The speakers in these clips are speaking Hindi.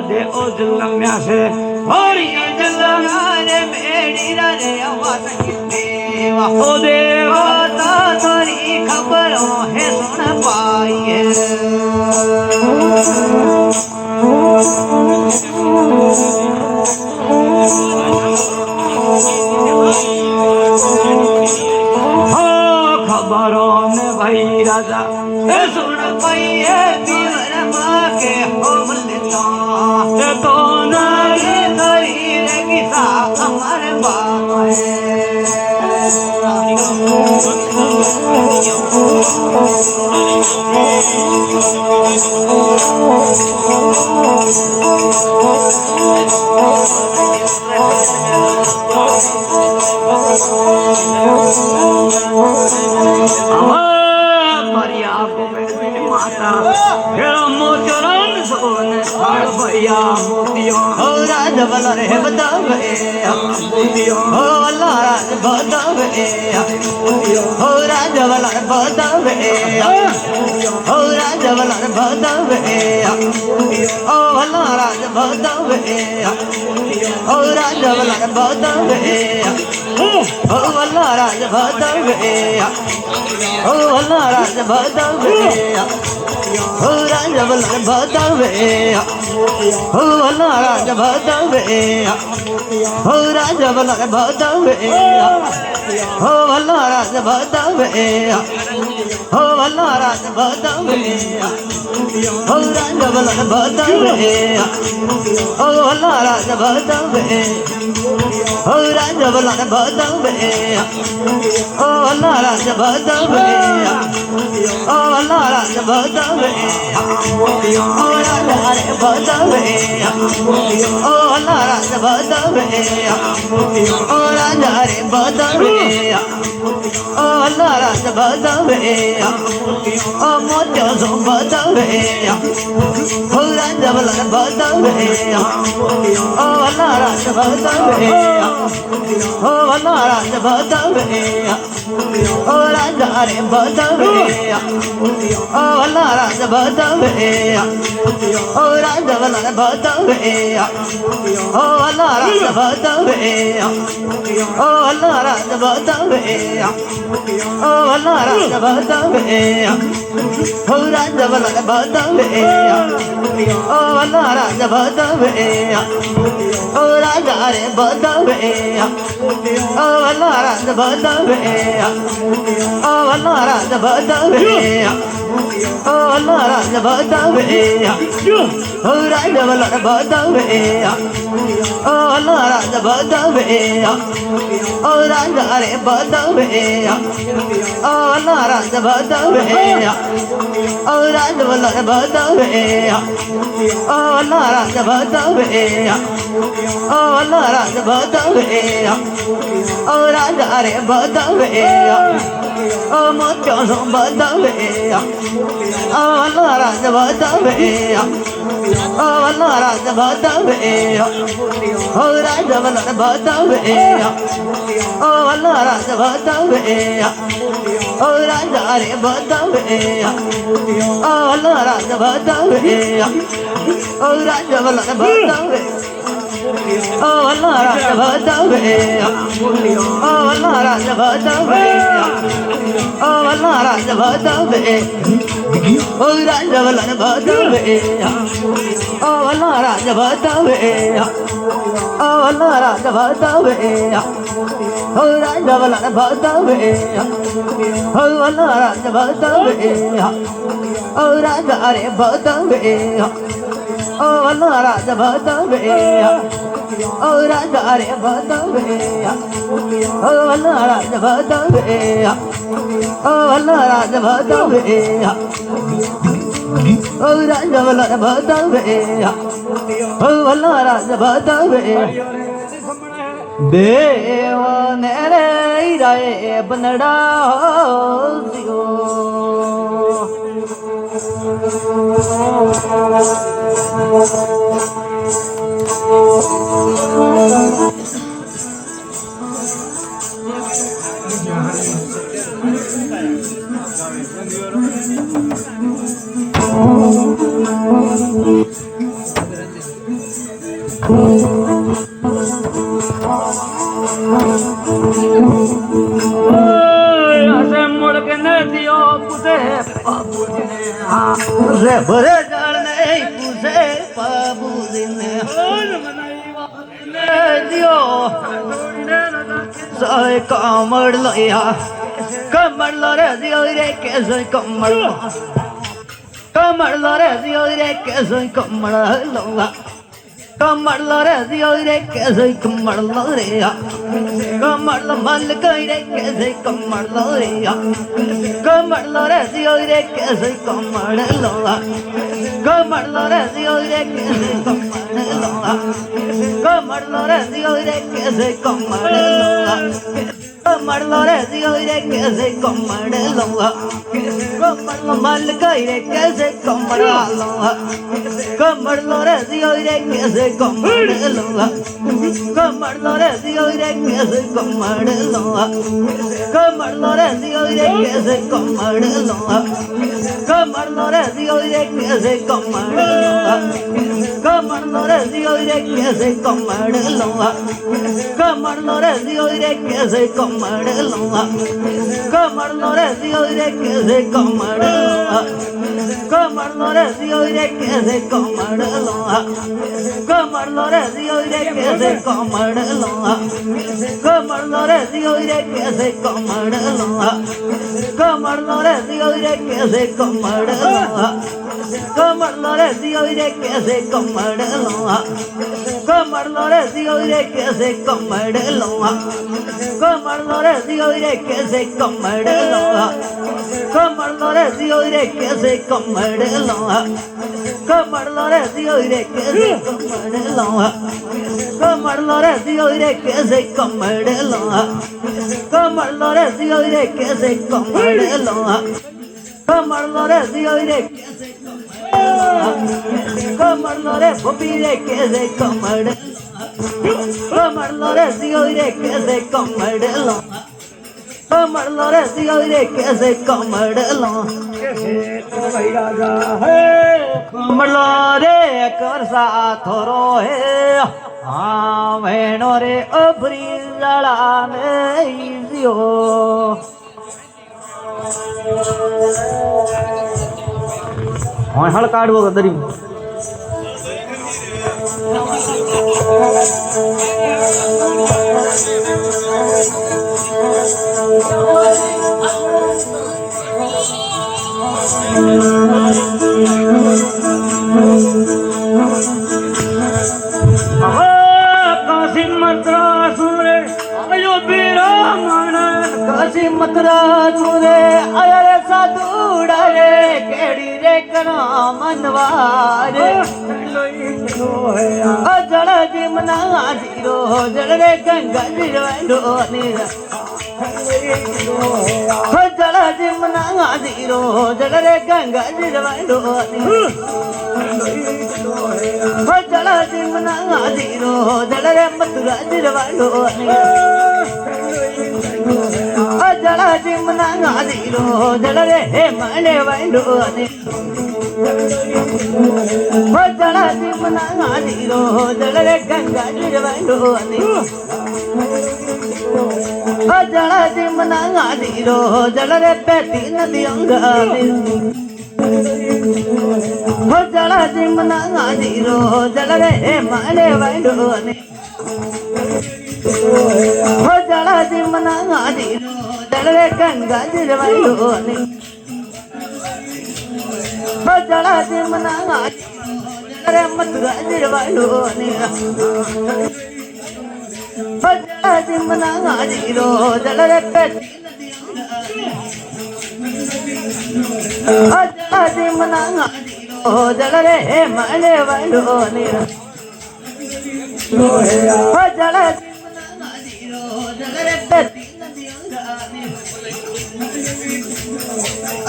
दे ओ जलम से हरिया जलम रे मेरी रे आवाज देवा ओ देवा ता तोरी खबरों है सुन पाइए खबरों में भाई राजा सुन पाइए पीवर माँ के हो मिलता तो नारी तरी किसा अमर बाबा माता मोचरन सोन भैया मोतियों हो राज बला रे बतावे मोतियों हो वाला राज बतावे हो राज बला बतावे हो राज बला बतावे हो वाला राज बतावे हो राज बला बतावे हो वाला राज बतावे हो वाला राज बतावे हो राज बला बतावे हो वाला राज बतावे हो राज बला बतावे हो वाला राज बतावे हो वाला राज बतावे हो राज बला बतावे हो वाला राज बतावे हो राज बला बतावे हो वाला राज बतावे हो वाला राज बतावे हो राज हरे बतावे हो वाला राज बतावे हो राज हरे बतावे हो वाला राज बतावे हो मोत्यो सो बतावे हो राज बला बतावे हो वाला राज बतावे हो वाला राज बतावे हो राज हरे बतावे हो वाला राज बतावे हो राज बला बतावे हो वाला राज बतावे हो वाला राज बतावे हो वाला राज बतावे हो राज बला बतावे हो वाला राज बतावे हो राज हरे बतावे हो वाला राज बतावे हो वाला राज बतावे हो वाला राज बतावे हो राज बला बतावे हो वाला राज बतावे हो राज हरे बतावे हो वाला राज बतावे हो राज बला बतावे हो वाला राज बतावे हो वाला राज बतावे हो राज हरे बतावे हो मोत्यो सो बतावे हो वाला राज बतावे हो वाला राज बतावे हो राज बला बतावे हो वाला राज बतावे हो राज हरे बतावे हो वाला राज बतावे हो राज बला बतावे हो वाला राज बतावे हो वाला राज बतावे हो वाला राज बतावे हो राज बला बतावे हो वाला राज बतावे हो वाला राज बतावे हो राज बला बतावे हो वाला राज बतावे हो राज हरे बतावे हो वाला राज बतावे हो राज हरे बतावे हो वाला राज बतावे हो वाला राज बतावे हो राज बला बतावे हो वाला राज बतावे देव ने रे राय बनड़ा हो Oh मुड़ के न दियो पुसे बाबूजी ने पुसे भरे जल नहीं पुसे बाबूजी ने दियो सोए कमर लोया कमर लो रे दियो रे कैसे कमर लो रे दियो रे कैसे कमर लोगा कमर लो रे दियो रे कैसे कमर लो रे कमर लो मल गई रे कैसे कमर लो रे कमर लो रे दियो रे कैसे कमर लोगा कमर लो रे दियो रे कैसे कमर लोगा कमर लो रे दियो रे कैसे कमर लोगा कमर लो रे दियो रे कैसे कमर लोगा कमर लो मल गई रे कैसे कमर लोगा कमर लो रे दियो रे कैसे कमर लोगा कमर लो रे दियो रे कैसे कमर लोगा कमर लो रे दियो रे कैसे कमर लोगा कमर लो रे दियो रे कैसे कमर लोगा कमर लो रे दियो रे कैसे कमर लोगा कमर लो रे दियो रे कैसे कमर लोगा कमर लो रे दियो रे कैसे कमर लोगा कमर लो रे दियो रे कैसे कमर लोगा कमर लो रे दियो रे कैसे कमर लोगा कमर लो रे दियो रे कैसे कमर लोगा कमर लो रे दियो रे कैसे कमर लोगा कमर लो रे दियो रे कैसे कमर लोगा कमर लो रे दियो रे कैसे कमर लोगा कमर लो रे दियो रे कैसे कमर लोगा कमर लो रे दियो रे कैसे कमर लोगा कमर लो रे दियो रे कैसे कमर लोगा कमर लो रे दियो रे कैसे कमर लोगा कमर लो रे दियो रे कैसे कमर लोगा कमर लो रे दियो रे कैसे कमर लो रे भूपी रे कैसे कमर कमर लो रे दियो रे कैसे कमर लोगा कमर लो रे दियो रे कैसे कमर लोगा कमर लो रे कर सा थोरो है हाँ वेणो रे अभरी लड़ा नहीं दियो हल काढ़ो दरी मथुरा सुरे अरे साधुड़ा रे केड़ी रे कना मनवारे जड़ जिमना जीरो जड़ रे गंगा जीरो नीरा जड़ जिमना जीरो जड़ रे गंगा जीरो जड़ जिमना जीरो जड़ रे मथुरा जीरो जड़ जिमना जीरो जड़ रे मले वाइलो जड़ जिमना जीरो जड़ रे गंगा जीरो जड़ जिमना जीरो जड़ रे पैती नदियों जड़ जिमना जीरो जड़ रे मले वाइलो जड़ जिमना जीरो जड़ रे गंगा जीरो जड़ जिमना जड़ रे मथुरा जीरो जड़ जिमना जीरो जड़ रे पैती जड़ जिमना जीरो जड़ रे मले वाइलो जड़ जिमना जीरो जड़ रे पैती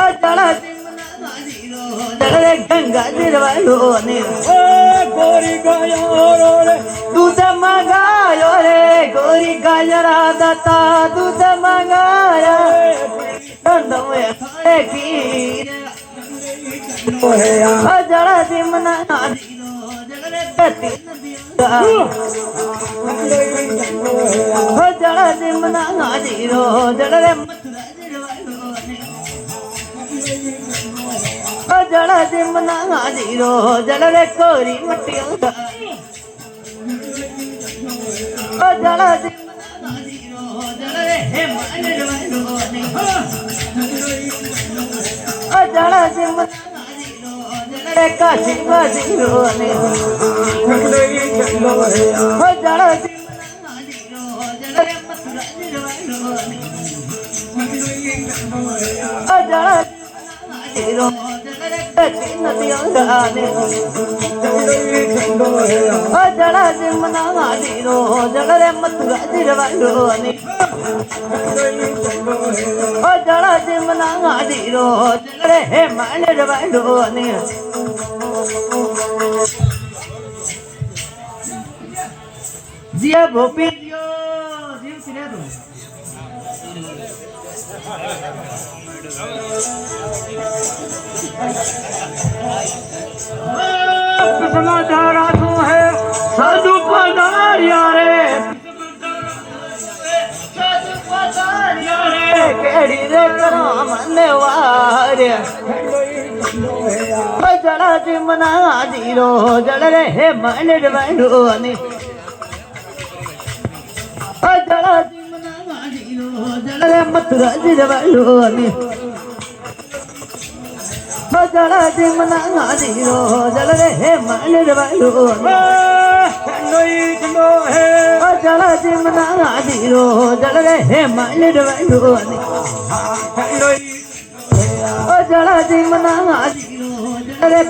जड़ जिमना जीरो जड़ रे गंगा जीरो गोरी गायो रे दूध मंगायो रे गोरी गायरा दाता दूध मंगाया थोड़े की जड़ा जिमना जीरो जड़े कती नदिया जड़ा जिमना जीरो जड़े मथुरा जड़ा जिमना जीरो जड़े कोरी मटिया जड़ा जिमना जीरो जड़े हेमान जड़ा जिमना काशी बाजीरो ने हो जड़ा जिमना जीरो जड़े मथुरा जीरो ने हो जड़ा जीरो जड़े कटी नदिया ने हो जड़ा जिमना जीरो जड़े मथुरा जीरो ने हो जड़ा जिमना जीरो जड़े हेमान जीरो ने जिया भोपी जीव सिरे तो समाचार आतो है साधु पधारिया रे साधु पधारिया रे केड़ी रे करो मनवार जड़ा जिमना जीरो जड़े हे मन रवानो ने जड़ा जिमना जीरो जड़े मथुरा जीरो ने जड़ा जिमना जीरो जड़े हे मन रवानो ने जड़ा जिमना जीरो जड़े हे मन रवानो ने जड़ा जिमना जीरो जड़े